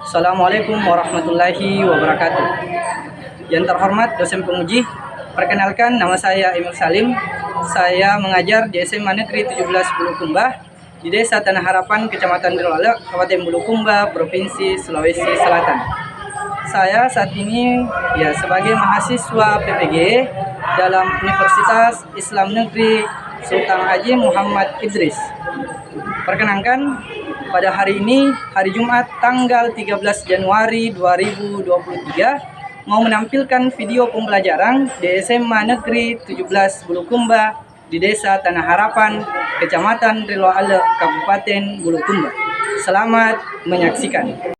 Assalamualaikum warahmatullahi wabarakatuh. Yang terhormat dosen penguji, perkenalkan nama saya Emil Salim. Saya mengajar di SMA Negeri 17 Bulukumba di Desa Tanah Harapan, Kecamatan Dirolale, Kabupaten Bulukumba, Provinsi Sulawesi Selatan. Saya saat ini sebagai mahasiswa PPG dalam Universitas Islam Negeri Sultan Haji Muhammad Idris. Perkenankan, pada hari ini, hari Jumat tanggal 13 Januari 2023, mau menampilkan video pembelajaran di SMA Negeri 17 Bulukumba di Desa Tanah Harapan, Kecamatan Dirolale, Kabupaten Bulukumba. Selamat menyaksikan.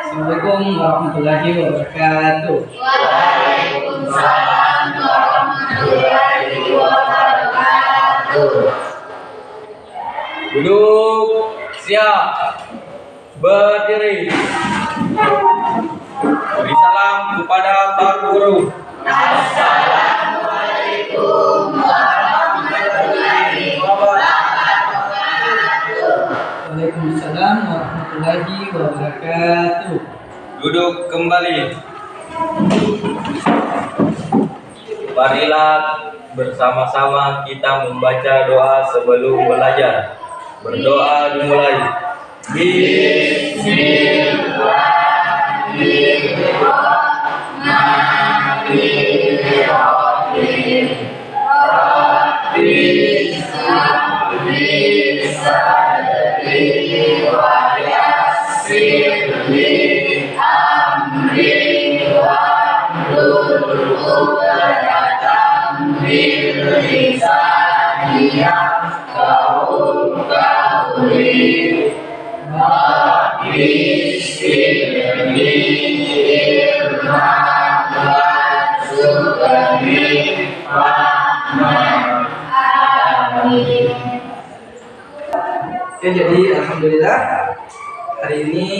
Assalamualaikum warahmatullahi wabarakatuh. Waalaikumsalam warahmatullahi wabarakatuh. Duduk, siap, berdiri. Beri salam kepada Pak Guru. Assalamualaikum warahmatullahi wabarakatuh. Waalaikumsalam warahmatullahi wabarakatuh. Duduk kembali. Marilah bersama-sama kita membaca doa sebelum belajar. Berdoa dimulai. Oke, jadi alhamdulillah hari ini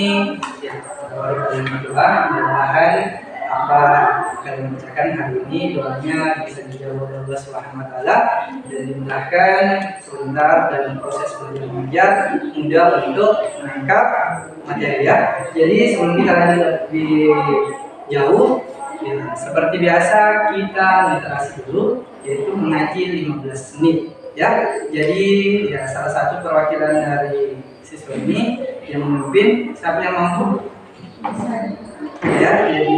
baru kalimat doa. Mudah-mudahan apa kalian bacakan hari ini doanya bisa dijawab oleh Allah Subhanahu wa taala dan dimudahkan sebentar dalam proses belajar mengajar, mudah untuk menangkap materi ya. Jadi sebelum kita lanjut lebih jauh, seperti biasa kita literasi dulu, yaitu mengaji 15 menit. Jadi salah satu perwakilan dari siswa ini yang memimpin, siapa yang mampu? Jadi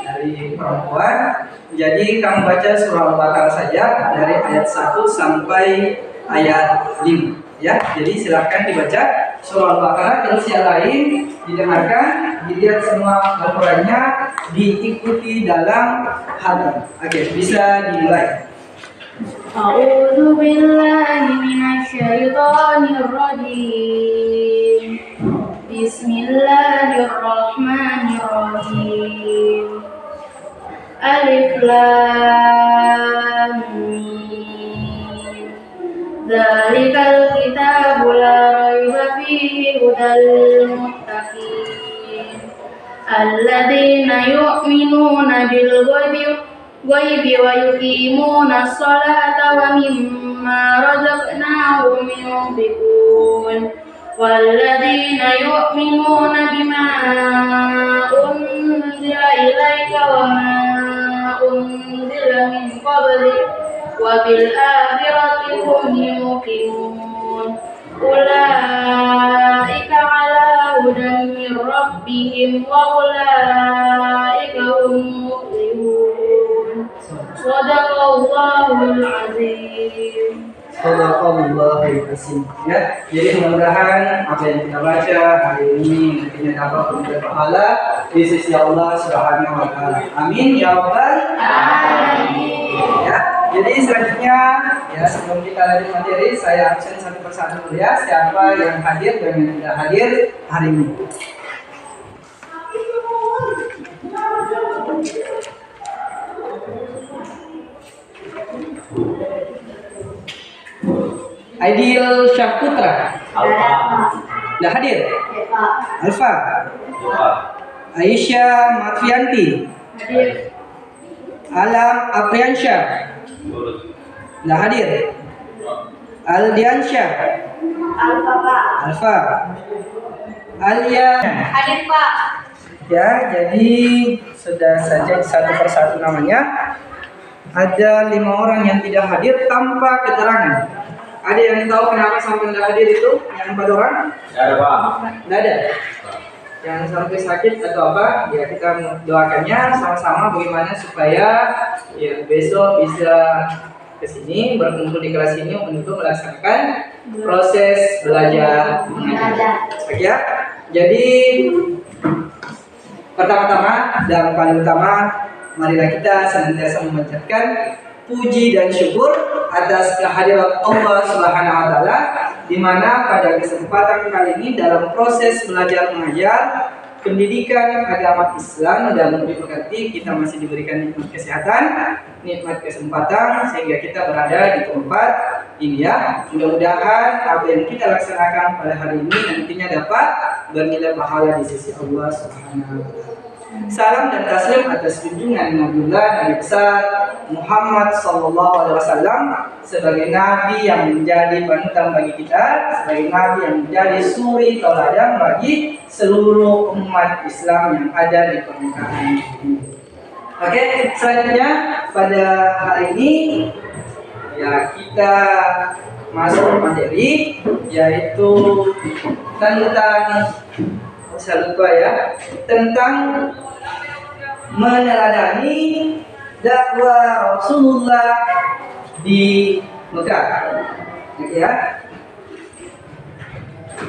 dari perempuan. Jadi kamu baca surah Al-Baqarah saja dari ayat 1 sampai ayat 5. Jadi silakan dibaca surah Al-Baqarah, terus yang lain didengarkan, dilihat semua Al-Qur'annya, diikuti dalam hati. Oke, bisa dimulai. A'udzu billahi minasyaitonir rajim. Bismillahirrahmanirrahim. Alif Lam Mim. Dzalikal kitabu la raiba fihi hudal muttaqin. Alladzina yu'minuna bil ghaibi wa yuqimuna sholata wa mimma razaqnahum yunfiqun. Walladzina yu'minuna bima unzila ilaika wa ma unzila min qablik wa bil akhirati hum yuqinun. Ulaika ala hudan min rabbihim wa ulaika hum muflihun. Shadaqallahul azim. Sadaqallahul azim. Jadi mudah-mudahan apa yang kita baca hari ini nantinya dapat memberi pahala di sisi Allah Subhanahu wa taala. Amin ya rabbal alamin. Jadi selanjutnya sebelum kita lanjut materi, saya absen satu persatu dulu siapa yang hadir dan yang tidak hadir hari ini. Aidil Syahputra. Alfa. Nggak hadir? Pak. Alfa. Aisyah Marfianti. Hadir. Alam Apriansyah. Nggak hadir. Aldiansyah. Alfa Pak. Alfa. Alia. Hadir Pak. Ya, jadi sudah saja satu persatu namanya. Ada 5 orang yang tidak hadir tanpa keterangan. Ada yang tahu kenapa sampai tidak hadir itu? Yang 4 orang? Ya, Pak. Tidak ada. Yang sampai sakit atau apa? Ya kita doakannya sama-sama bagaimana supaya ya besok bisa ke sini berkumpul di kelas ini untuk melaksanakan proses belajar mengajar. Ya. Jadi pertama-tama dan paling utama, marilah kita senantiasa memanjatkan puji dan syukur atas kehadiran Allah Subhanahu wa taala, di mana pada kesempatan kali ini dalam proses belajar mengajar pendidikan agama Islam dan diberkati, kita masih diberikan nikmat kesehatan, nikmat kesempatan sehingga kita berada di tempat ini ya. Mudah-mudahan apa yang kita laksanakan pada hari ini nantinya dapat bernilai pahala di sisi Allah Subhanahu wa taala. Salam dan taslim atas junjungan Nabiullah Nabi besar Muhammad sallallahu alaihi wasallam sebagai nabi yang menjadi panutan bagi kita, sebagai nabi yang menjadi suri tauladan bagi seluruh umat Islam yang ada di permukaan bumi. Oke, selanjutnya pada hari ini ya kita masuk materi yaitu tentang saya lupa ya, tentang meneladani dakwah Rasulullah di Mekah. Ya.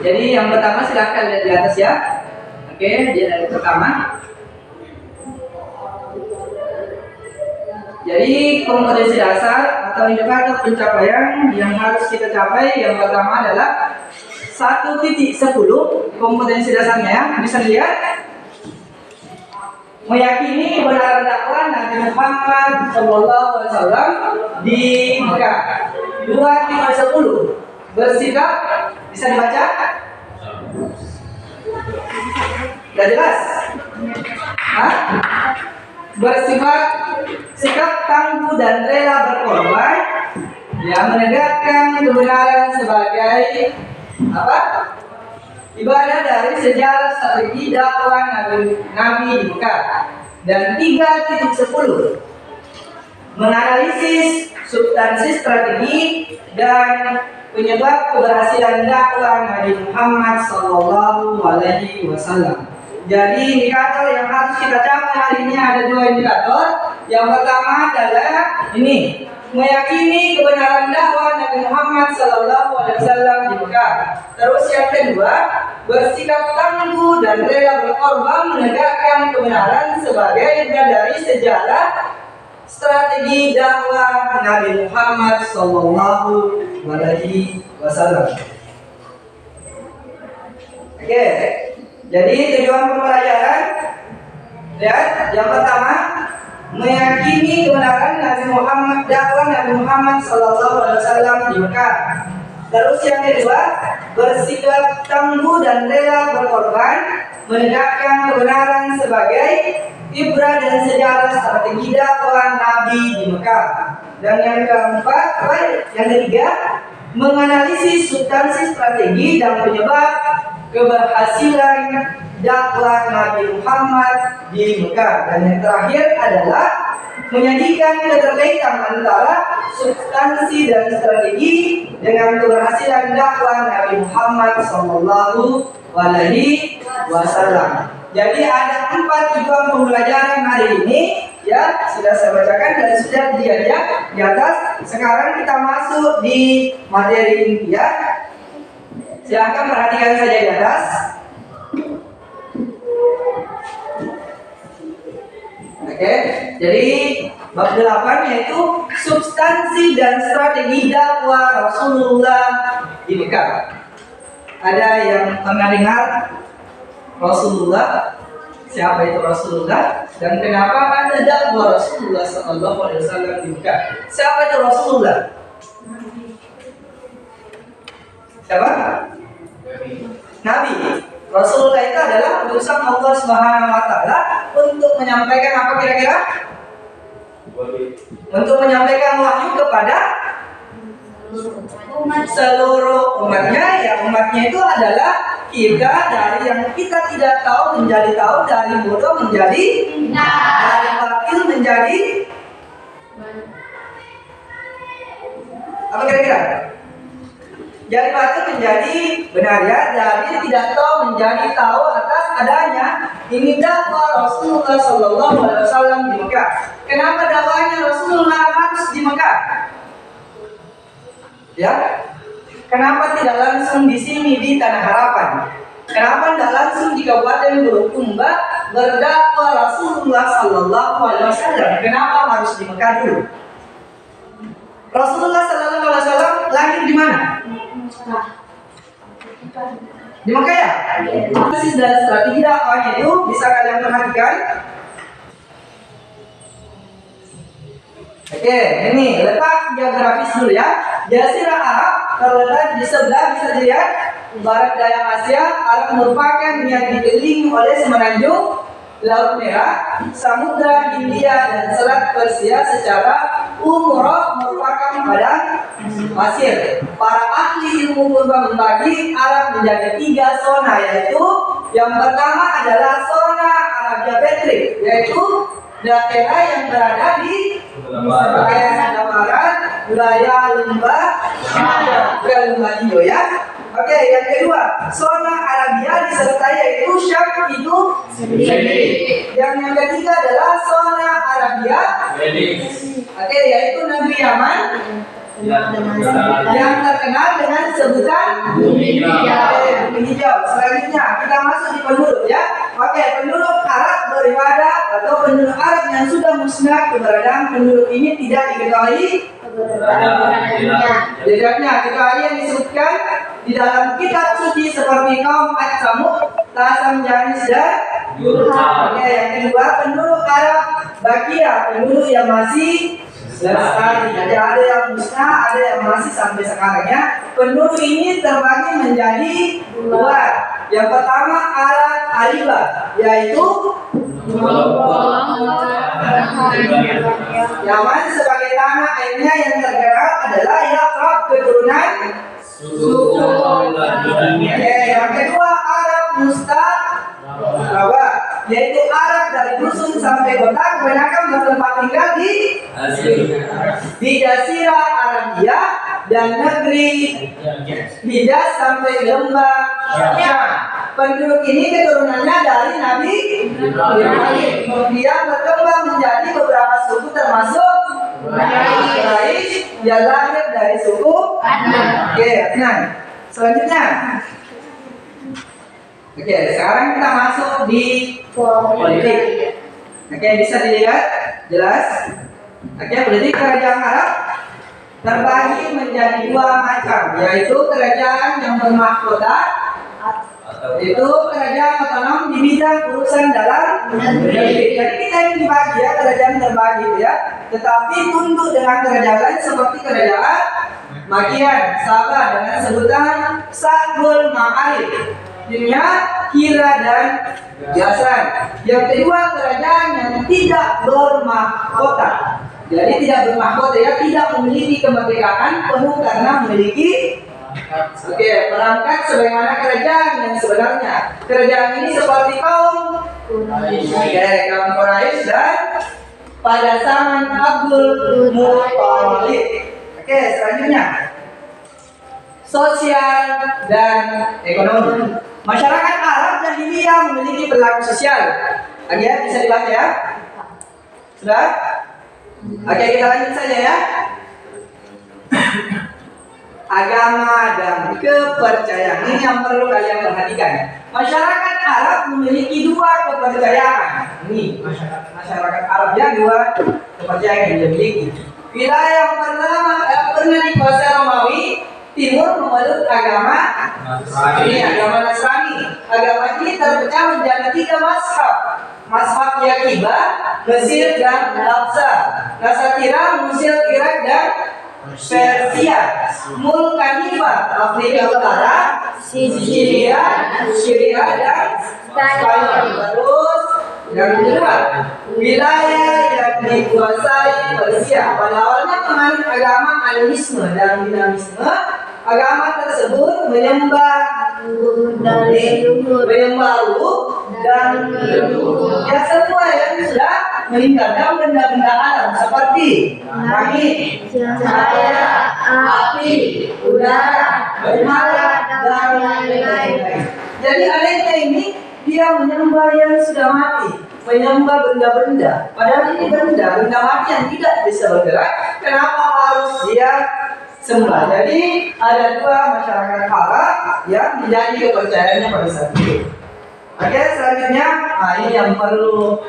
Jadi yang pertama silahkan lihat di atas ya. Oke, dia dari pertama. Jadi kompetensi dasar atau indikator pencapaian yang harus kita capai yang pertama adalah 1.10 kompetensi dasarnya ya, bisa dilihat. Meyakini kebenaran dakwah Nabi Muhammad SAW di Mekah. 2.10 bersikap, bisa dibaca? Gak jelas? Hah? Bersifat sikap tangguh dan rela berkorban, yang menegakkan kebenaran sebagai apa? Ibadah dari sejarah strategi dakwah Nabi di Mekah. Dan 3.10 menganalisis substansi strategi dan penyebab keberhasilan dakwah Nabi Muhammad sallallahu alaihi wasallam. Jadi indikator yang harus kita capai hari ini ada 2 indikator. Yang pertama adalah ini, meyakini kebenaran dakwah Nabi Muhammad sallallahu alaihi wasallam di Mekah. Terus yang kedua, bersikap tangguh dan rela berkorban menegakkan kebenaran sebagai bagian dari sejarah strategi dakwah Nabi Muhammad sallallahu alaihi wasallam. Oke. Jadi tujuan pembelajaran ya, yang pertama meyakini kebenaran Nabi Muhammad, dakwah Nabi Muhammad sallallahu alaihi wasallam di Mekah. Terus yang kedua, bersikap tangguh dan rela berkorban menegakkan kebenaran sebagai ibrah dan sejarah strategi dakwah Nabi di Mekah. Dan yang keempat, yang ketiga, menganalisis substansi strategi dan penyebab keberhasilan dakwah Nabi Muhammad di Mekah. Dan yang terakhir adalah menyajikan keterkaitan antara substansi dan strategi dengan keberhasilan dakwah Nabi Muhammad sallallahu alaihi wasallam. Jadi ada 4 tujuan pembelajaran hari ini ya, sudah saya bacakan dan sudah dilihat di atas. Sekarang kita masuk di materi inti ya. Silahkan perhatikan saja di atas. Oke, jadi bab 8 yaitu substansi dan strategi dakwah Rasulullah di Mekah. Ada yang pernah dengar Rasulullah? Siapa itu Rasulullah? Dan kenapa ada dakwah Rasulullah sallallahu alaihi wasallam di Mekah? Siapa itu Rasulullah? Siapa? Nabi. Rasulullah itu adalah utusan Allah Subhanahu wa taala untuk menyampaikan apa kira-kira? Untuk menyampaikan wahyu kepada seluruh umatnya. Ya, umatnya itu adalah kita, dari yang kita tidak tahu menjadi tahu, dari bodoh menjadi dari batil menjadi apa kira-kira? Dari batil menjadi benar, ya, dari tidak tahu menjadi tahu atas adanya. Ini dakwah Rasulullah Sallallahu Alaihi Wasallam di Mekah. Kenapa dakwahnya Rasulullah harus di Mekah? Ya, kenapa tidak langsung di sini di Tanah Harapan? Kenapa tidak langsung di Kabupaten Bulukumba berdakwah Rasulullah Sallallahu Alaihi Wasallam? Kenapa harus di Mekah dulu? Rasulullah Sallallahu Alaihi Wasallam lahir di mana? Di Mekah, ya? Analisis dan strategi dakwahnya itu bisa kalian perhatikan. Oke, ini letak geografis dulu, ya. Jazirah Arab terletak di sebelah, bisa dilihat, barat daya Asia. Arab merupakan yang dikelilingi oleh semenanjung Laut Merah, Samudra Hindia dan Selat Persia. Secara umroh merupakan padang pasir. Para ahli ilmu purba membagi Arab menjadi 3 zona, yaitu yang pertama adalah zona Arabia Petrik, yaitu daerah yang berada di bagian barat, wilayah lembah hijau, ya. Oke, yang kedua, zona Arabia disertai yaitu Syam itu sendiri. Yang ketiga adalah zona Arabia, oke, yaitu negeri Yaman yang terkenal dengan sebutan bumi hijau. Selanjutnya kita masuk di penduduk, ya. Oke, penduduk Arab beribadah atau penduduk Arab yang sudah musnah, keberadaan penduduk ini tidak diketahui jejaknya, kecuali yang disebutkan di dalam kitab suci seperti kaum Ad-Samud, Tasam, Janis, dan Yurha. Oke, yang kedua, penduduk Arab Bakia, penduduk yang masih lestari. Jadi ada yang musnah, ada yang masih sampai sekarang, ya. Penduduk ini terbagi menjadi 2. Yang pertama Arab Ariba, yaitu Yaman sebagai tanah airnya yang terkenal adalah Yaqrab, keturunan suku. Oke, yang kedua Arab Musta'raba, yaitu Arab dari dusun sampai kota, kebanyakan bertempat tinggal di Jazirah Arabia dan negeri Hijaz sampai lembah Syam. Penduduk ini keturunannya dari Nabi Ibrahim. Kemudian berkembang menjadi beberapa suku termasuk Quraisy yang lahir dari suku Adnan. Oke, nah selanjutnya. Oke, sekarang kita masuk di politik. Oke, bisa dilihat jelas. Oke, politik kerajaan Arab terbagi menjadi 2 macam, yaitu kerajaan yang bermahkota, itu kerajaan otonom di bidang urusan dalam negeri. Jadi kita ini dibagi, ya, kerajaan terbagi, ya. Tetapi tunduk dengan kerajaan lain seperti kerajaan Makian, Sabah dengan sebutan Sabul Ma'arif, dunia Hira dan Jasan. Yang kedua, kerajaan yang tidak bermahkota. Jadi tidak bermahkota, ya, tidak memiliki kemerdekaan penuh karena memiliki perangkat sebagaimana kerajaan yang sebenarnya. Kerajaan ini seperti kaum Quraisy dan pada zaman Abdul Muthalib. Oke, selanjutnya sosial dan ekonomi. Masyarakat Arab Jahiliyah memiliki perilaku sosial. Oke, bisa dibaca, ya. Sudah? Oke, kita lanjut saja, ya. Agama dan kepercayaan ini yang perlu kalian perhatikan. Masyarakat Arab memiliki 2 kepercayaan. Ini masyarakat Arab, ya, 2 kepercayaan yang dimiliki. Wilayah yang pertama pernah dikuasai Romawi, timur memeluk agama Nasrani. Agama Nasrani. Agama ini terpecah menjadi 3 mazhab. Mazhab Yaqibah, Mesir dan Al-Aqsa. Nasatira, Mesir, Irak dan Persia. Mulkanifah, Afrika Utara, Syria dan Terus yang kedua, wilayah yang dikuasai Persia. Pada awalnya menganut agama animisme dan dinamisme. Agama tersebut menyembah ruh dan ya semua yang sudah meninggal dan benda-benda alam seperti langit, cahaya, api, udara, berhala dan lain-lain. Jadi anehnya ini dia menyembah yang sudah mati, menyembah benda-benda. Padahal ini benda mati yang tidak bisa bergerak. Kenapa harus dia sembah? Jadi ada dua masyarakat Arab yang menjadi kepercayaannya pada saat itu. Oke, selanjutnya, ini yang perlu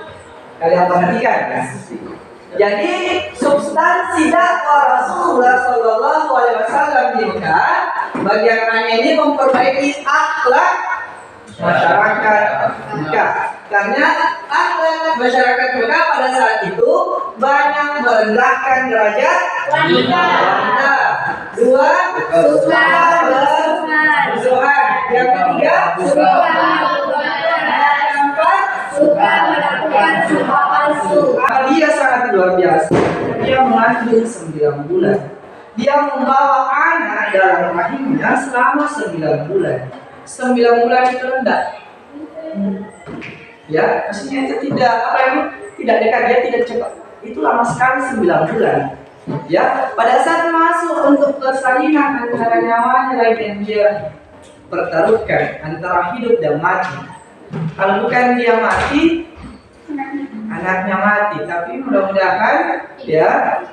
kalian perhatikan. Jadi substansi dakwah Rasulullah SAW di Mekah, bagian aneh ini memperbaiki akhlak masyarakat Mekah. Karena akhlak masyarakat Mekah pada saat itu banyak merendahkan derajat wanita. Dua, suka bermusuhan. Yang ketiga, suka melakukan sumpah palsu. Dia sangat luar biasa. Dia mengandung 9 bulan. Dia membawa anak dalam rahimnya selama 9 bulan. 9 bulan itu rendah. Ya, maksudnya itu tidak tidak dekat, dia tidak cepat. Itu lama sekali 9 bulan. Ya, pada saat masuk untuk persalinan antara nyawanya lagi yang dia pertaruhkan antara hidup dan mati. Kalau bukan dia mati, anaknya mati. Tapi mudah-mudahan ya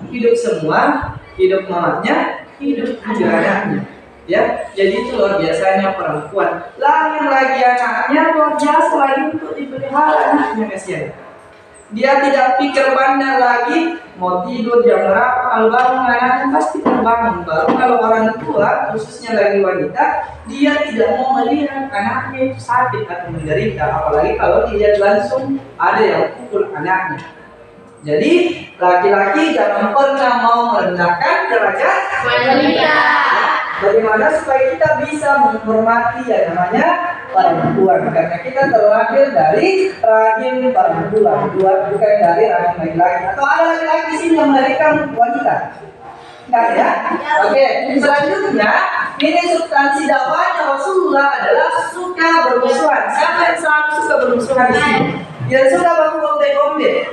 hidup semua, hidup mamanya, hidup juga anaknya. Ya, jadi itu luar biasanya perempuan. Lahir lagi anaknya luar biasa lagi untuk dipelihara anaknya, kasihan. Dia tidak pikir pandang lagi mau tidur jam berapa, kalau bangun anaknya pasti terbangun. Baru kalau orang tua, khususnya lagi wanita, dia tidak mau melihat anaknya itu sakit atau menderita, apalagi kalau dia langsung ada yang pukul anaknya. Jadi laki-laki jangan pernah mau merendahkan derajat wanita. Bagaimana supaya kita bisa menghormati yang namanya perempuan, karena kita terlahir dari rahim perempuan, bukan dari rahim laki-laki. Atau ada laki-laki di sini yang melahirkan wanita? Enggak ya? Oke. Selanjutnya, ini substansi dakwahnya Rasulullah adalah suka bermusuhan. Siapa yang selalu suka bermusuhan di sini? Yang suka baku bombe-bombe.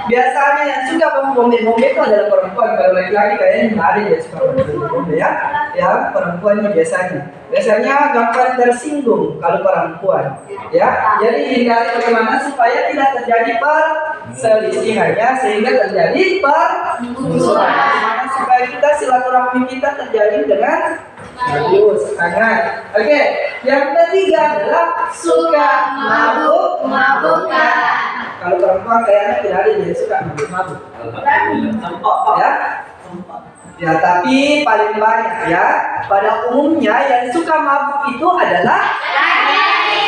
Biasanya yang suka baku bombe-bombe itu adalah perempuan. Kalau laki-laki kayaknya nggak ada yang suka bombe-bombe ya. Ya, perempuannya biasanya gampang tersinggung kalau perempuan. Ya, jadi hindari bagaimana supaya tidak terjadi perselisihannya sehingga terjadi permusuhan. Bagaimana supaya kita silaturahmi kita terjadi dengan bagus, sangat. Oke, yang ketiga adalah suka mabuk-mabukan. Kalau perempuan kayaknya tidak ada yang suka mabuk-mabuk. Ya. Ya, tapi paling banyak ya, pada umumnya yang suka mabuk itu adalah laki-laki.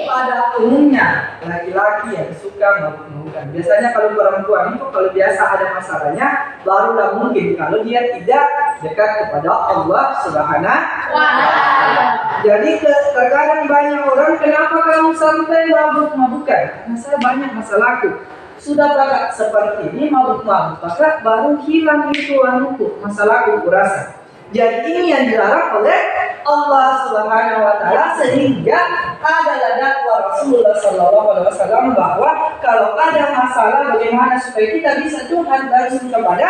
Pada umumnya laki-laki yang suka mabuk-mabukan. Biasanya kalau perempuan itu kalau biasa ada masalahnya, barulah mungkin kalau dia tidak dekat kepada Allah Subhanahu wa Ta'ala. Jadi terkadang banyak orang, kenapa kamu sampai mabuk-mabukan? Karena saya banyak masalahku. Sudah banyak seperti ini mabuk-mabuk, maka baru hilang itu masalahku kurasa. Jadi ini yang dilarang oleh Allah Subhanahu wa Ta'ala, sehingga adalah dakwah Rasulullah SAW bahwa kalau ada masalah bagaimana supaya kita bisa curhat langsung kepada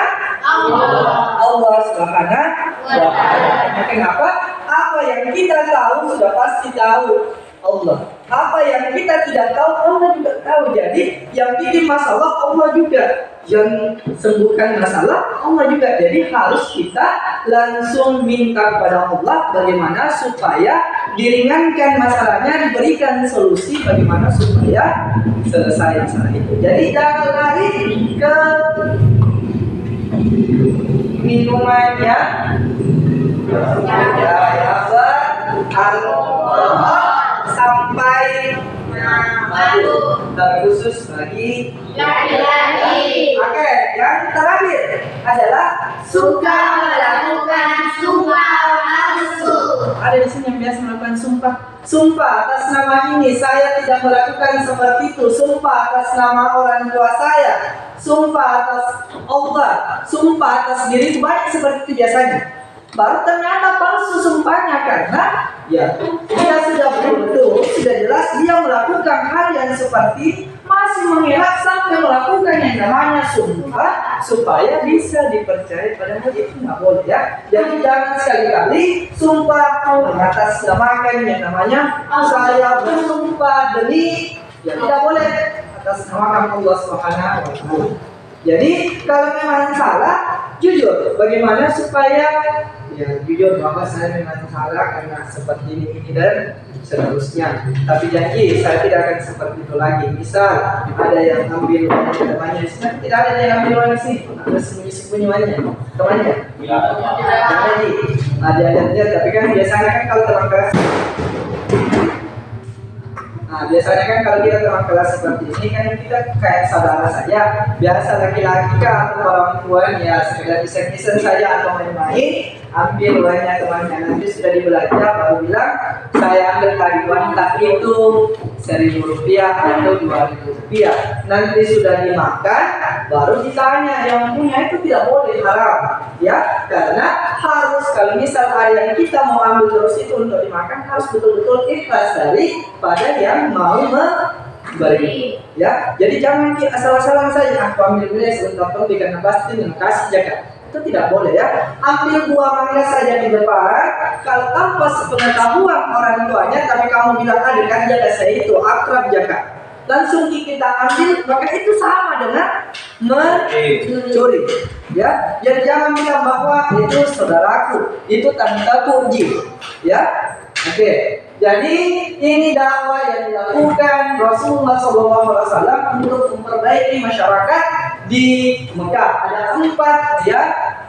Allah Subhanahu wa Ta'ala. Kenapa? Apa yang kita tahu sudah pasti tahu Allah. Apa yang kita tidak tahu Allah juga tahu. Jadi yang bikin masalah Allah juga, yang sembuhkan masalah Allah juga. Jadi harus kita langsung minta kepada Allah bagaimana supaya diringankan masalahnya, diberikan solusi bagaimana supaya selesai masalah itu. Jadi jangan lari ke minumannya sampai terkhusus bagi laki-laki. Oke, yang terakhir adalah suka melakukan sumpah palsu. ada di sini yang biasa melakukan sumpah. Sumpah atas nama ini saya tidak melakukan seperti itu. Sumpah atas nama orang tua saya. Sumpah atas Allah. Sumpah atas diri, banyak seperti itu biasanya. Baru ternyata palsu sumpahnya karena ya dia sudah betul-betul sudah jelas dia melakukan hal yang seperti masih mengelak sampai melakukan yang namanya sumpah supaya bisa dipercaya, padahal itu nggak boleh ya. Jadi jangan sekali-kali sumpah mengatasnamakan yang namanya saya bersumpah demi, ya tidak boleh atas nama Allah Subhanahu wa Ta'ala. Jadi kalau memang salah, jujur bagaimana supaya ya jujur bahwa saya memang salah karena seperti ini dan seterusnya. Tapi janji saya tidak akan seperti itu lagi. Misal ada yang ambil temannya di sini, tidak ada yang ambil uang di sini, ada sembunyi-sembunyi temannya. Janji. Ada tapi kan biasanya kan kalau teman kelas. Nah, biasanya kan kalau kita teman kelas seperti ini kan kita kayak saudara saja. Biasa laki-laki atau orang tuanya sekedar iseng-iseng saja atau main-main, ambil uangnya temannya, nanti sudah dibelanja baru bilang saya ambil tadi uang tapi itu Rp1.000 atau Rp2.000. Nanti sudah dimakan baru ditanya yang punya itu tidak boleh, haram ya, karena harus kalau misal ada yang kita mau ambil terus itu untuk dimakan harus betul-betul ikhlas daripada yang mau memberi ya. Jadi jangan asal-asalan saja aku ambil beli sebentar karena pasti terima kasih jaga, itu tidak boleh ya. Ambil buah mangga saja di depan kalau tanpa sepengetahuan orang tuanya, tapi kamu bilang ada kan jaga saya itu akrab jaga, langsung kita ambil, maka itu sama dengan mencuri ya. Jadi jangan bilang bahwa itu saudaraku, itu tantaku ya. Oke. Jadi ini dakwah yang dilakukan Rasulullah SAW untuk memperbaiki masyarakat di Mekah. Ada 4 ya.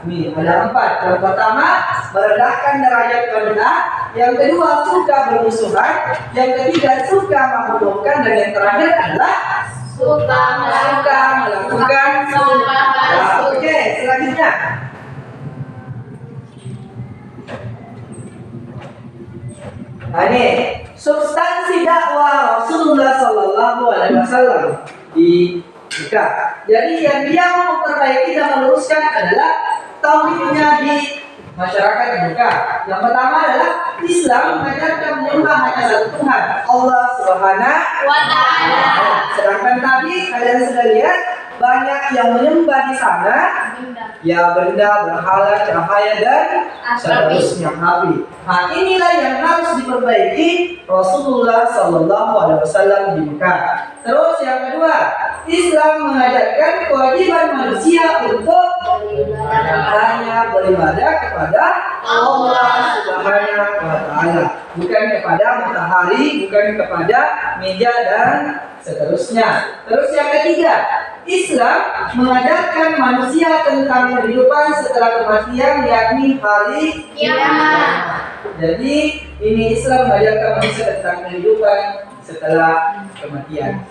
Nih, ada 4. Yang pertama, merendahkan derajat rendah. Yang kedua, suka bermusuhan. Yang ketiga, suka menghubungkan. Dan yang terakhir adalah suka melakukan sumpah. Oke, selanjutnya. Nah, ini substansi dakwah Rasulullah SAW di Mekah. Jadi yang dia mau memperbaiki dan meluruskan adalah tauhidnya di masyarakat di Mekah. Yang pertama adalah Islam mengajarkan menyembah hanya satu Tuhan, Allah Subhanahu wa Ta'ala. Sedangkan tadi kalian sudah lihat banyak yang menyembah di sana ya benda, berhala, cahaya dan seterusnya api. Nah, inilah yang harus diperbaiki Rasulullah SAW di Mekah. Terus yang kedua, Islam mengajarkan kewajiban manusia untuk hanya beribadah kepada Allah Subhanahu wa Ta'ala, bukan kepada matahari, bukan kepada meja dan seterusnya. Terus yang ketiga, Islam mengajarkan manusia tentang kehidupan setelah kematian, yakni hari kiamat. Jadi ini Islam mengajarkan manusia tentang kehidupan setelah kematian.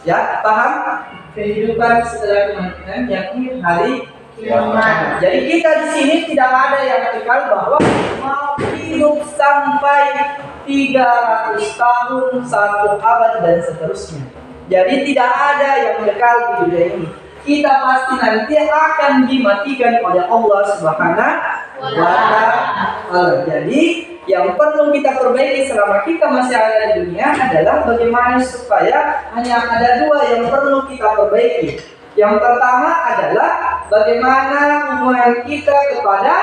Ya, paham? Kehidupan setelah kematian, yakni hari kiamat. Jadi kita di sini tidak ada yang kekal bahwa mau hidup sampai 300 tahun, 1 abad dan seterusnya. Jadi tidak ada yang kekal di dunia ini. Kita pasti nanti akan dimatikan oleh Allah Subhanahu wa Ta'ala. Jadi yang perlu kita perbaiki selama kita masih ada di dunia adalah bagaimana supaya hanya ada 2 yang perlu kita perbaiki. Yang pertama adalah bagaimana hubungan kita kepada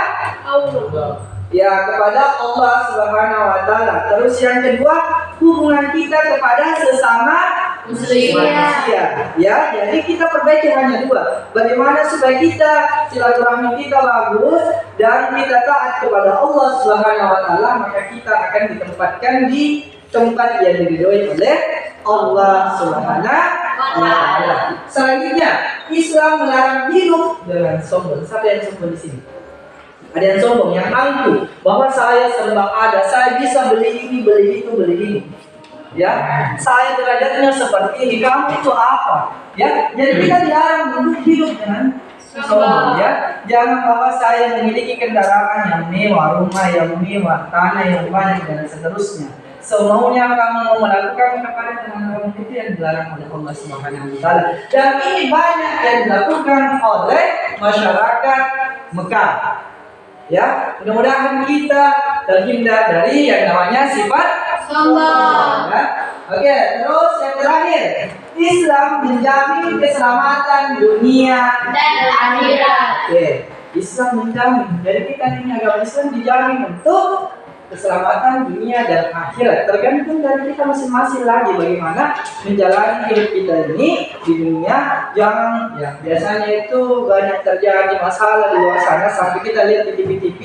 Allah. Ya, kepada Allah Subhanahu wa Ta'ala. Terus yang kedua, hubungan kita kepada sesama manusia. Ya, jadi kita perbaiki hanya 2. Bagaimana supaya kita silaturahmi kita bagus dan kita taat kepada Allah Subhanahu wa Ta'ala, maka kita akan ditempatkan di tempat yang diridhoi oleh Allah Subhanahu wa Ta'ala. Selanjutnya, Islam melarang hidup dengan sombong. Siapa yang sombong di sini? Ada yang sombong, yang angkuh bahwa saya serba ada, saya bisa beli ini, beli itu, beli ini. Ya, saya derajatnya seperti ini, kamu itu apa? Ya, jadi kita dilarang hidup dengan sombong. Ya, Jangan bahwa saya memiliki kendaraan yang mewah, rumah yang mewah, tanah yang banyak dan seterusnya. Semaunya kamu mau melakukan kepada teman kamu itu yang dilarang oleh Allah Subhanahu wa taala. Dan ini banyak yang dilakukan oleh masyarakat Mekah. Ya, mudah-mudahan kita terhindar dari yang namanya sifat Sombong. ya. Oke, terus yang terakhir, Islam menjamin keselamatan dunia Dan akhirat. Oke, Islam menjamin. Jadi kita ini agama Islam dijamin untuk keselamatan dunia dan akhirat. Tergantung dari kita masing-masing lagi bagaimana menjalani hidup kita ini di dunia. Jangan ya biasanya itu banyak terjadi masalah di luar sana sampai kita lihat di TV-TV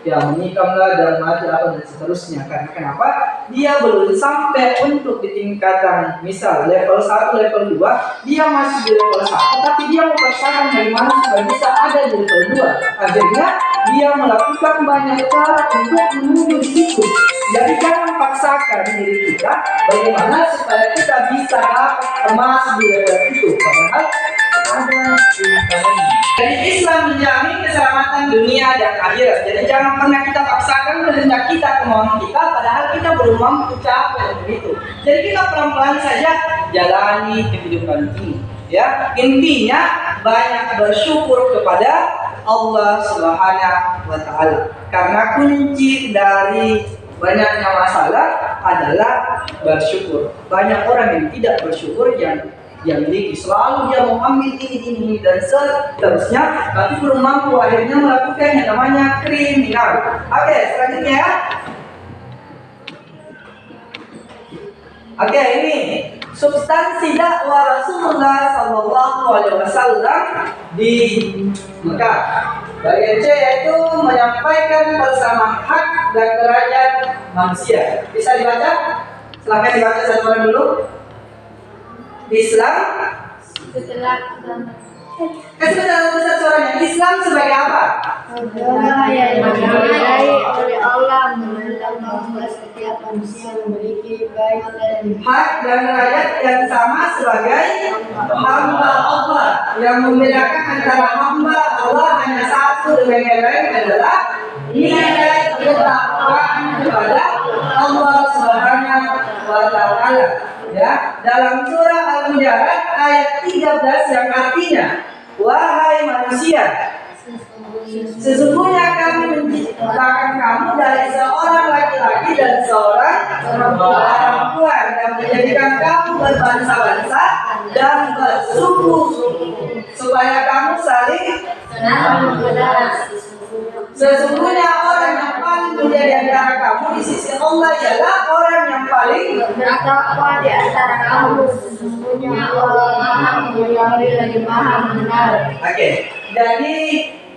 ya menikamlah dan mati apa dan seterusnya. Karena kenapa? Dia belum sampai untuk di tingkatan misal level 1, level 2, dia masih di level 1 tapi dia memaksakan bagaimana supaya bisa ada di level 2. Akhirnya dia melakukan banyak cara untuk menuju di situ. Jadi jangan paksakan diri kita bagaimana supaya kita bisa dapat emas di level itu. Padahal ada tingkatannya. Jadi Islam menjamin keselamatan dunia dan akhirat. Jadi jangan pernah kita paksakan kehendak kita, kemauan kita, padahal kita belum mampu capai itu. Jadi kita pelan-pelan saja jalani kehidupan ini. Ya, intinya banyak bersyukur kepada Allah Subhanahu wa taala. Karena kunci dari banyaknya masalah adalah bersyukur. Banyak orang yang tidak bersyukur yang miliki selalu dia mau ambil ini dan seterusnya, tapi belum mampu akhirnya melakukan yang namanya kriminal. Oke, selanjutnya ya. Oke, ini substansi dakwah Rasulullah Sallallahu Alaihi Wasallam di Mekah. Bagian C yaitu menyampaikan bersama hak dan derajat manusia. Bisa dibaca? Silahkan dibaca satu orang dulu. Islam. Sebentar suaranya. Islam sebagai apa? Agama yang diridai oleh Allah, menentang bahwa setiap manusia memiliki baik dan Hak dan derajat yang sama sebagai hamba Allah. Yang membedakan antara hamba Allah hanya satu dengan yang lain adalah nilai ketakwaan kepada Allah Subhanahu wa taala. Ya, dalam surah Al-Hujurat ayat 13 yang artinya, wahai manusia, sesungguhnya kami menciptakan kamu dari seorang laki-laki dan seorang perempuan dan menjadikan kamu berbangsa-bangsa dan bersuku-suku supaya kamu saling senang mengenal. Sesungguhnya orang yang paling mulia di antara kamu di sisi Allah ialah orang yang paling Bertakwa di antara kamu, sesungguhnya Allah Maha Mengetahui lagi Maha Mengenal. Oke, jadi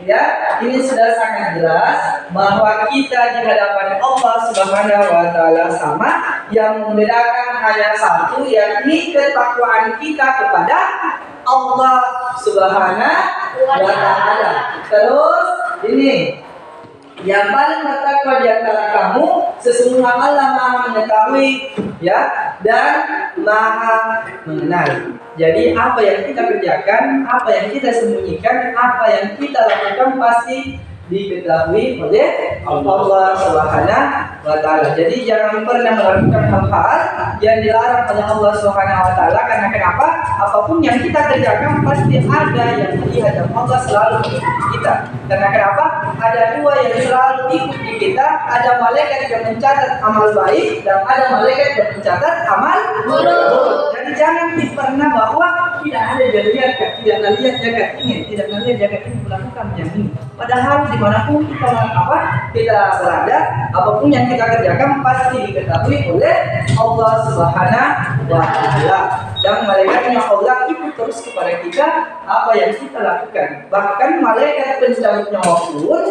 ya ini sudah sangat jelas bahwa kita di hadapan Allah Subhanahu wa taala sama, yang membedakan hanya satu, yakni ketakwaan kita kepada Allah Subhanahu wa taala. Terus ini yang paling bertakwa di antara kamu, sesungguhnya Allah Maha Mengetahui ya dan Maha Mengenal. Jadi apa yang kita kerjakan, apa yang kita sembunyikan, apa yang kita lakukan pasti diketahui oleh Allah Subhanahu wa taala. Jadi jangan pernah melakukan hal-hal yang dilarang oleh Allah Subhanahu wa taala. Karena kenapa? Apapun yang kita kerjakan pasti ada yang melihat dan Allah selalu mengikuti kita. Karena kenapa? Ada dua yang selalu ikuti kita, ada malaikat yang mencatat amal baik dan ada malaikat yang mencatat amal buruk. Jadi jangan pernah bahwa tidak ada yang lihat, tidak melihat jagat ini, tidak melihat jagat ini melakukan yang ini. Padahal dimanapun kita berada, apapun yang kita kerjakan pasti diketahui oleh Allah Subhanahu wa taala. Dan malaikatnya Allah ikut terus kepada kita apa yang kita lakukan. Bahkan malaikat pencabut nyawa pun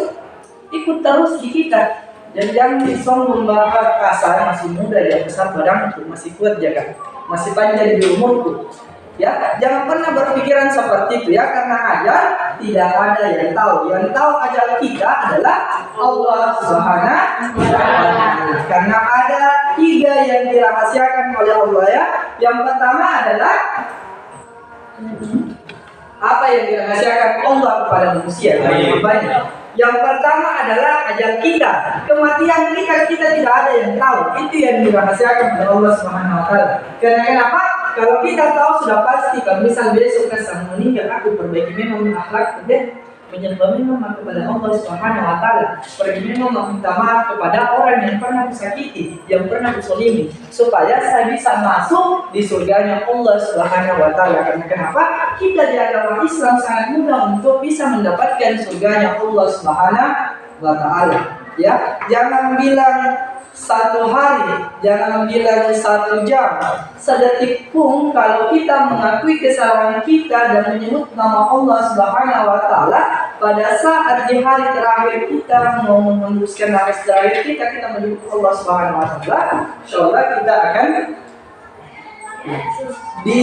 ikut terus di kita. Jadi jangan sombong bahwa saya masih muda ya, besar badanku, masih kuat jaga, masih panjang di umurku. Ya, jangan pernah berpikiran seperti itu ya, karena ajar tidak ada yang tahu. Yang tahu ajar kita adalah Allah Subhanahu wa taala. Karena ada tiga yang dirahasiakan oleh Allah ya. Yang pertama adalah apa yang dirahasiakan Allah kepada manusia. Banyak. Yang pertama adalah ajal kita. Kematian kita tidak ada yang tahu. Itu yang dirahasiakan oleh Allah Subhanahu wa taala. Karena kenapa? Kalau kita tahu sudah pasti, kalau misal besok saya meninggal, aku perbaiki memang akhlak deh, menyembah memang kepada Allah Subhanahu wa taala, pergi memang meminta maaf kepada orang yang pernah kusakiti, yang pernah kusolimi, supaya saya bisa masuk di surganya Allah Subhanahu wa taala. Karena kenapa? Kita di agama Islam sangat mudah untuk bisa mendapatkan surganya Allah Subhanahu wa taala. Ya, jangan bilang 1 hari, jangan bilang 1 jam, sedetik pun kalau kita mengakui kesalahan kita dan menyebut nama Allah Subhanahu wa taala pada saat di hari terakhir kita mau menghembuskan nafas terakhir kita menyebut Allah Subhanahu wa taala, insyaallah kita akan di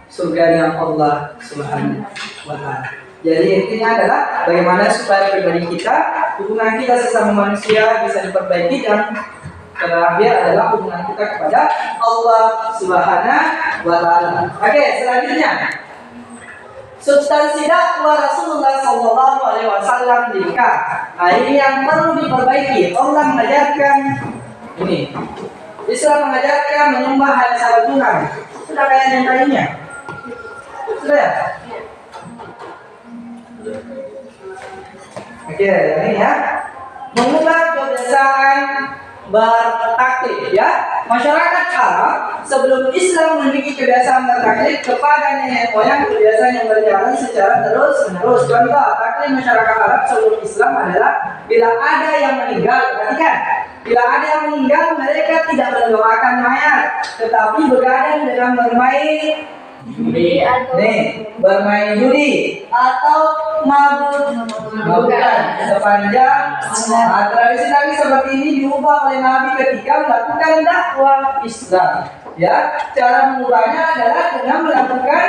surganya Allah Subhanahu wa taala. Jadi intinya adalah bagaimana supaya pribadi kita, hubungan kita sesama manusia bisa diperbaiki, dan terakhir adalah hubungan kita kepada Allah Subhanahu wa taala. Oke, selanjutnya substansi dakwah Rasulullah Sallallahu Alaihi Wasallam di Mekah. Nah, ini yang perlu diperbaiki. Allah mengajarkan ini. Islam mengajarkan menyembah hanya satu Tuhan. Sudah kayak yang lainnya. Sudah ya? Oke, ini ya. Mengubah kebiasaan bertaklid ya. Masyarakat Arab sebelum Islam memiliki kebiasaan bertaklid kepada nenek moyang, kebiasaan yang berjalan secara terus-menerus. Contoh taklid masyarakat Arab sebelum Islam adalah bila ada yang meninggal, perhatikan. Bila ada yang meninggal, mereka tidak mendoakan mayat, tetapi begadang dengan bermain judi, bermain judi atau mabukan sepanjang. Tradisi seperti ini diubah oleh Nabi ketika melakukan dakwah Islam. Ya, cara mengubahnya adalah dengan melakukan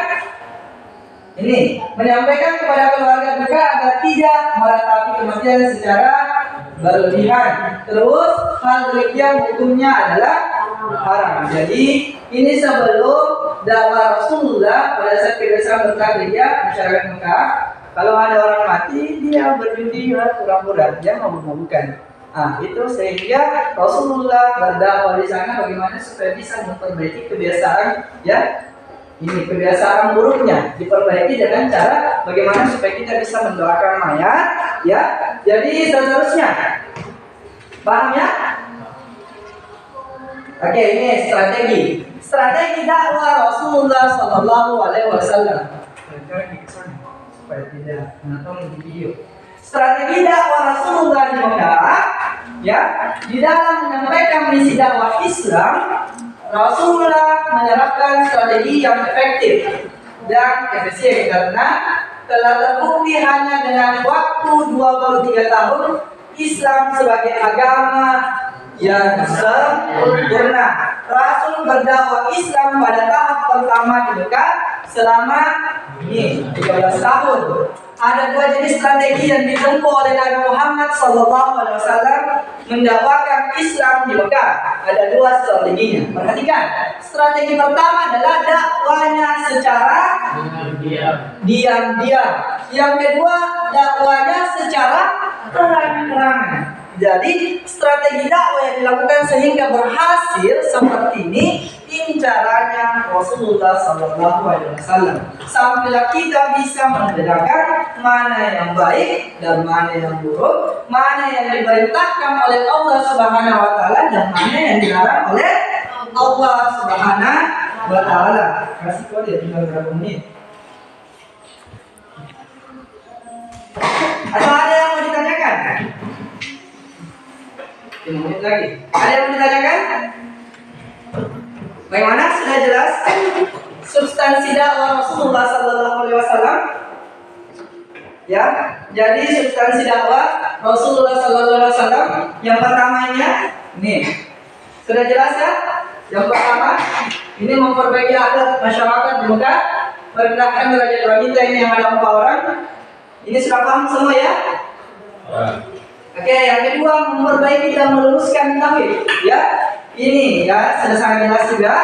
ini, menyampaikan kepada keluarga duka agar tidak meratapi kematian secara berlebihan. Terus hal demikian hukumnya adalah haram. Jadi ini sebelum dakwah Rasulullah pada saat kebiasaan bertaklid ya masyarakat Mekah. Kalau ada orang mati dia berjudi, pura-pura dia mabuk-mabukan. Nah itu sehingga Rasulullah berdakwah di sana bagaimana supaya bisa memperbaiki kebiasaan ya. Ini kebiasaan buruknya diperbaiki dengan cara bagaimana supaya kita bisa mendoakan mayat ya. Jadi seterusnya paham ya? Oke, ini strategi dakwah Rasulullah Sallallahu Alaihi Wasallam. Supaya tidak menonton di video. Strategi dakwah Rasulullah di Mekah ya, di dalam menyampaikan misi dakwah Islam, Rasulullah menerapkan strategi yang efektif dan efisien karena telah terbukti hanya dengan waktu 23 tahun Islam sebagai agama yang sempurna. Rasul berdakwah Islam pada tahap pertama di Mekah selama 13 tahun. Ada 2 jenis strategi yang ditempuh oleh Nabi Muhammad SAW mendakwakan Islam di Mekah. Ada 2 strateginya. Perhatikan. Strategi pertama adalah dakwanya secara diam-diam. Yang kedua, dakwanya secara terang-terangan. Jadi strategi dakwah yang dilakukan sehingga berhasil seperti ini caranya Rasulullah Sallallahu Alaihi Wasallam. Sampailah kita bisa membedakan mana yang baik dan mana yang buruk, mana yang diperintahkan oleh Allah Subhanahu Wa Taala dan mana yang dilarang oleh Allah Subhanahu Wa Taala. Kasih kode tinggal berapa menit? Atau ada yang mau ditanyakan? 5 menit lagi. Ada yang mau ditanyakan? Bagaimana? Sudah jelas substansi dakwah Rasulullah Sallallahu Alaihi Wasallam? Ya, jadi substansi dakwah Rasulullah Sallallahu Alaihi Wasallam yang pertamanya, nih, sudah jelas ya? Yang pertama, ini memperbaiki akhlak masyarakat di Mekah, merendahkan derajat wanita ini yang ada 4 orang. Ini sudah paham semua ya? Oke, yang kedua memperbaiki dan meluruskan tauhid, ya. ini ya sudah sangat jelas juga.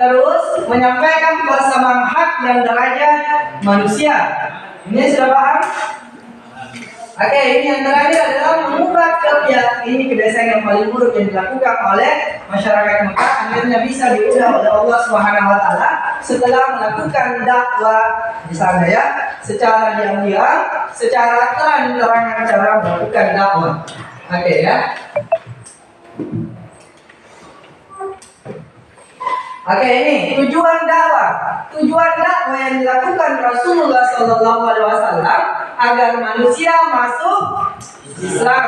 Terus menyampaikan persamaan hak dan derajat manusia. Ini sudah paham? Oke, ini yang terakhir adalah mengubah kebiasaan yang paling buruk yang dilakukan oleh masyarakat Mekah akhirnya bisa diubah oleh Allah Subhanahu wa taala setelah melakukan dakwah di sana ya, secara diam-diam, secara terang-terangan cara melakukan dakwah. Oke ya. Oke, ini tujuan dakwah. Tujuan dakwah yang dilakukan Rasulullah SAW agar manusia masuk Islam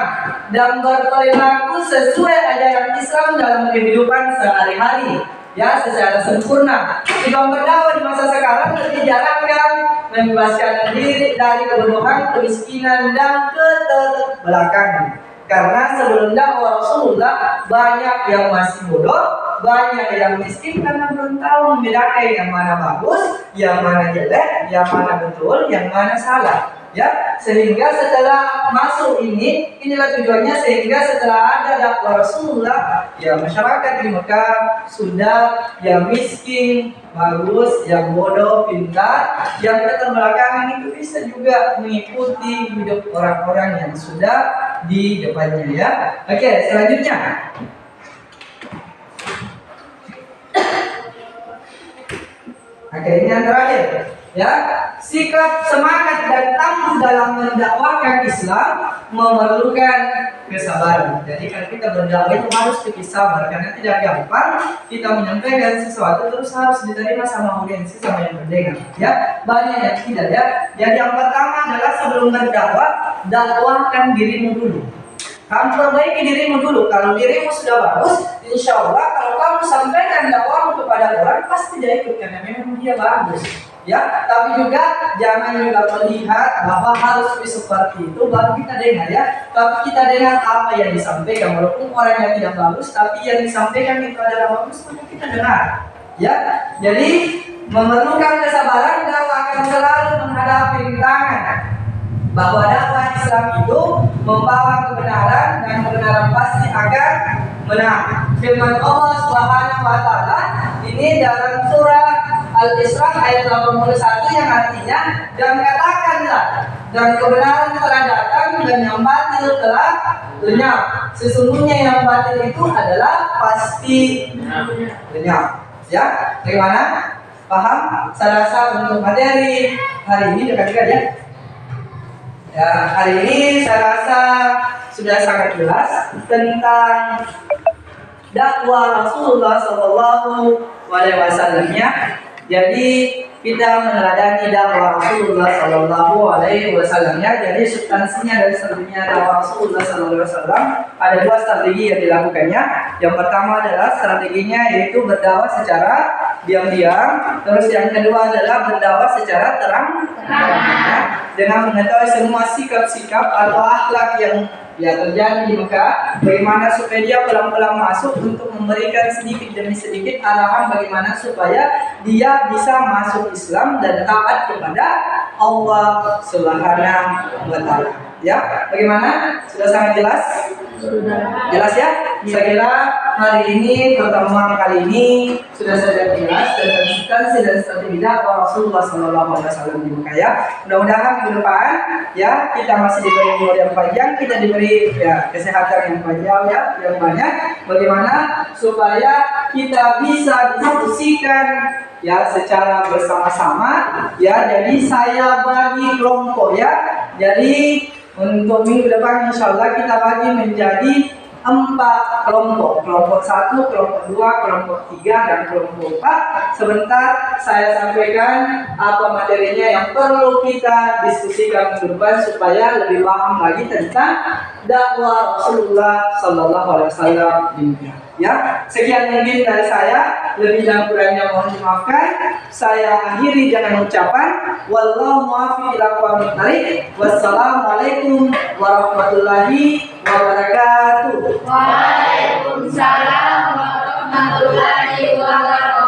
dan berperilaku sesuai ajaran Islam dalam kehidupan sehari-hari, ya, secara sempurna. Jika berdakwah di masa sekarang lebih diarahkan membebaskan diri dari kebodohan, kemiskinan, dan keterbelakangan. Karena sebelum dakwah Rasulullah banyak yang masih bodoh, banyak yang miskin karena belum tahu membedakan yang mana bagus, yang mana jelek, yang mana betul, yang mana salah. Ya, sehingga setelah masuk inilah tujuannya, sehingga setelah ada dakwah Rasulullah, ya masyarakat di Mekah sudah yang miskin bagus, yang bodoh pintar, yang keterbelakangan itu bisa juga mengikuti hidup orang-orang yang sudah di depannya ya. Oke, selanjutnya. Oke, ini yang terakhir. Ya, sikap semangat dan tangguh dalam mendakwahkan Islam memerlukan kesabaran. Jadi kalau kita berdakwah itu harus lebih sabar karena tidak gampang kita menyampaikan sesuatu terus harus diterima sama audiensi, sama yang mendengar. Ya, banyak yang tidak ya. Jadi yang pertama adalah sebelum berdakwah, dakwahkan dirimu dulu. Kamu perbaiki dirimu dulu. Kalau dirimu sudah bagus, insya Allah kalau kamu sampaikan dakwahmu kepada orang pasti dia ikut karena memang dia bagus. Ya, tapi juga jangan juga melihat bahwa harus seperti itu baru kita dengar ya. Tapi kita dengar apa yang disampaikan, walaupun orangnya tidak bagus, tapi yang disampaikan itu adalah bagus, maka kita dengar. Ya, jadi memerlukan kesabaran dan akan selalu menghadapi rintangan. Bahwa dakwah Islam itu membawa kebenaran dan kebenaran pasti akan menang. Firman Allah Subhanahu wa taala ini dalam surah Al-Isra ayat 81 yang artinya, dan katakanlah, dan kebenaran telah datang dan yang batil telah lenyap. Sesungguhnya yang batil itu adalah pasti lenyap. Ya, bagaimana? Paham? Saya rasa untuk materi hari ini dekat-dekat ya. Ya, hari ini saya rasa sudah sangat jelas tentang dakwah Rasulullah SAW-nya. Jadi kita meneladani dakwah Rasulullah SAW-nya. Jadi substansinya dari strateginya dakwah Rasulullah SAW ada dua strategi yang dilakukannya. Yang pertama adalah strateginya yaitu berdakwah secara diam-diam. Terus yang kedua adalah berdakwah secara terang-terangan dengan mengetahui semua sikap-sikap atau akhlak yang terjadi di Mekah, bagaimana supaya dia pelan-pelan masuk untuk memberikan sedikit demi sedikit arahan bagaimana supaya dia bisa masuk Islam dan taat kepada Allah Subhanahu wa taala. Ya, bagaimana? Sudah sangat jelas? Sudah. Jelas ya? Saya kira hari ini, pertemuan kali ini sudah sangat jelas tentang substansi dan strategi dakwah Rasulullah SAW di Mekah ya. Mudah-mudahan minggu depan ya kita masih diberi umur yang panjang, kita diberi ya kesehatan yang panjang ya, yang banyak. Bagaimana supaya kita bisa diskusikan ya secara bersama-sama ya. Jadi saya bagi kelompok ya. Jadi untuk minggu depan insya Allah kita bagi menjadi 4 kelompok. Kelompok 1, kelompok 2, kelompok 3, dan kelompok 4. Sebentar saya sampaikan apa materinya yang perlu kita diskusikan minggu depan supaya lebih paham lagi tentang dakwah Rasulullah SAW di Mekah. Ya, sekian mungkin dari saya. Lebih dan kurangnya mohon dimaafkan. Saya akhiri dengan ucapan wallahu muwaffiq ila aqwamit thariq. Wassalamualaikum warahmatullahi wabarakatuh. Waalaikumsalam warahmatullahi wabarakatuh.